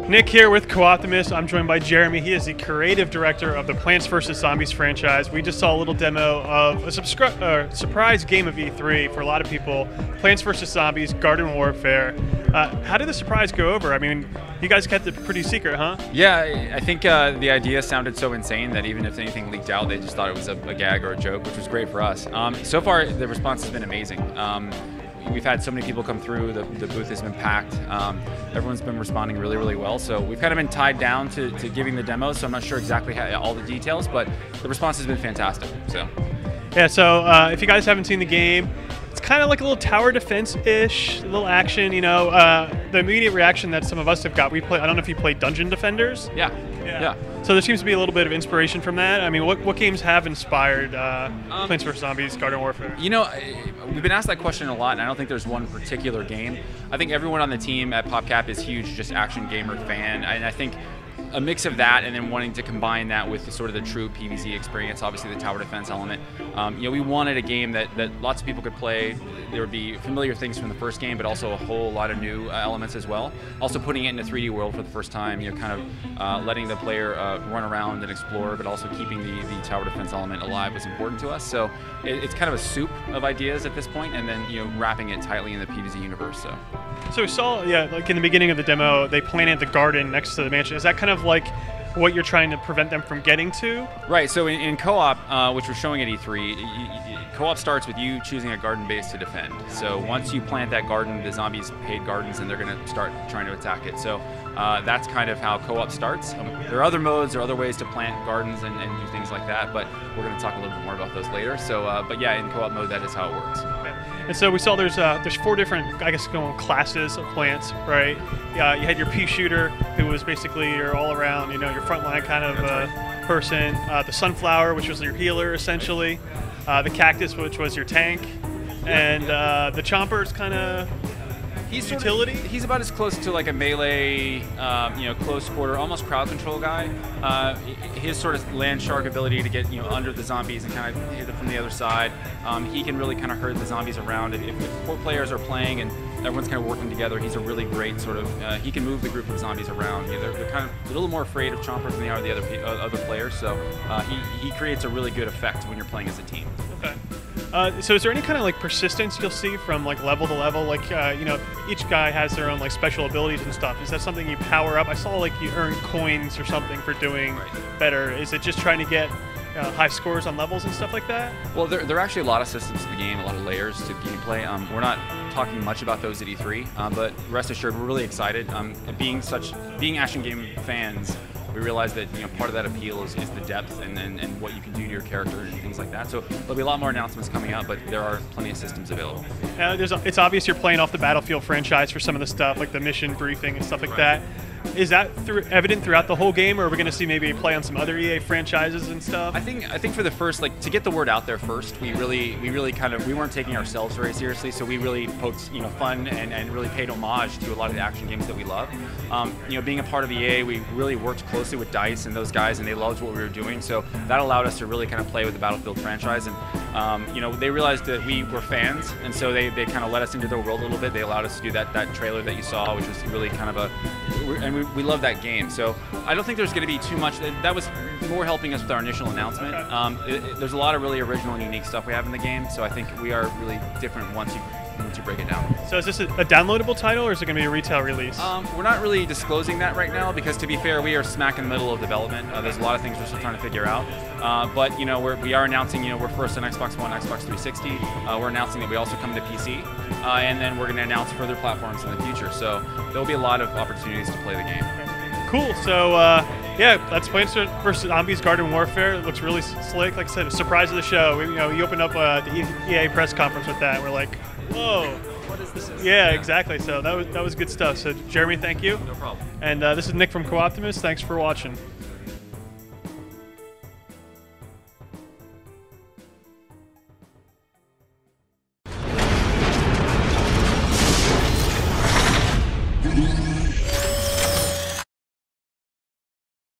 Nick here with Co-Optimus. I'm joined by Jeremy. He is the creative director of the Plants vs. Zombies franchise. We just saw a little demo of a surprise game of E3 for a lot of people, Plants vs. Zombies Garden Warfare. How did the surprise go over? I mean, you guys kept it pretty secret, huh? Yeah, I think the idea sounded so insane that even if anything leaked out, they just thought it was a gag or a joke, which was great for us. So far, the response has been amazing. We've had so many people come through, the booth has been packed. Everyone's been responding really, really well. So we've kind of been tied down to giving the demos, so I'm not sure exactly all the details, but the response has been fantastic. Yeah, so if you guys haven't seen the game, it's kind of like a little tower defense-ish, a little action, you know. The immediate reaction that some of us have got, I don't know if you played Dungeon Defenders? Yeah. So there seems to be a little bit of inspiration from that. I mean, what games have inspired Plants vs. Zombies Garden Warfare? You know, we've been asked that question a lot, and I don't think there's one particular game. I think everyone on the team at PopCap is huge, just action gamer fan, and I think a mix of that and then wanting to combine that with sort of the true PvZ experience, obviously the tower defense element. You know, we wanted a game that lots of people could play. There would be familiar things from the first game, but also a whole lot of new elements as well. Also putting it in a 3D world for the first time, you know, kind of letting the player run around and explore, but also keeping the tower defense element alive was important to us. So it's kind of a soup of ideas at this point, and then, you know, wrapping it tightly in the PvZ universe. So we saw, like in the beginning of the demo, they planted the garden next to the mansion. Is that kind of like what you're trying to prevent them from getting to? Right, so in Co-op, which we're showing at E3, Co-op starts with you choosing a garden base to defend. So once you plant that garden, the zombies paid gardens, and they're going to start trying to attack it. So that's kind of how Co-op starts. There are other modes, there are other ways to plant gardens and do things like that, but we're going to talk a little bit more about those later. So, but yeah, in Co-op mode, that is how it works. Okay. And so we saw there's 4 different, I guess, classes of plants, right? You had your pea shooter, who was basically your all-around, you know, your frontline kind of person. The sunflower, which was your healer, essentially. The cactus, which was your tank. And the chomper is kind of utility. He's about as close to like a melee, you know, close quarter, almost crowd control guy. His sort of land shark ability to get, you know, under the zombies and kind of hit them from the other side. He can really kind of herd the zombies around. If 4 players are playing and everyone's kind of working together, he's a really great sort of. He can move the group of zombies around. You know, they're kind of a little more afraid of Chomper than they are the other players. So he creates a really good effect when you're playing as a team. Okay. So is there any kind of like persistence you'll see from like level to level? Like, you know, each guy has their own like special abilities and stuff. Is that something you power up? I saw like you earn coins or something for doing better. Is it just trying to get high scores on levels and stuff like that? Well, there are actually a lot of systems to the game, a lot of layers to gameplay. We're not talking much about those at E3, but rest assured, we're really excited. Being action game fans, we realize that, you know, part of that appeal is the depth and what you can do to your character and things like that. So there'll be a lot more announcements coming out, but there are plenty of systems available. It's obvious you're playing off the Battlefield franchise for some of the stuff, like the mission briefing and stuff like that. Is that evident throughout the whole game, or are we going to see maybe play on some other EA franchises and stuff? I think for the first, like, to get the word out there first, we really kind of, we weren't taking ourselves very seriously, so we really poked, you know, fun and really paid homage to a lot of the action games that we love. You know, being a part of EA, we really worked closely with DICE and those guys, and they loved what we were doing, so that allowed us to really kind of play with the Battlefield franchise. And you know, they realized that we were fans, and so they kind of let us into their world a little bit. They allowed us to do that trailer that you saw, which was really kind of and we love that game. So I don't think there's going to be too much. That was more helping us with our initial announcement. There's a lot of really original and unique stuff we have in the game, so I think we are really different once you break it down. So is this a downloadable title, or is it going to be a retail release? We're not really disclosing that right now because, to be fair, we are smack in the middle of development. There's a lot of things we're still trying to figure out. But, you know, we are announcing, you know, we're first on Xbox One, Xbox 360. We're announcing that we also come to PC, and then we're going to announce further platforms in the future. So there'll be a lot of opportunities to play the game. Cool. So yeah, that's Plants vs. Zombies Garden Warfare. It looks really slick. Like I said, a surprise of the show. You opened up the EA press conference with that. We're like, whoa. What is this? Yeah, exactly. So that was good stuff. So Jeremy, thank you. No problem. And this is Nick from Co-Optimus. Thanks for watching.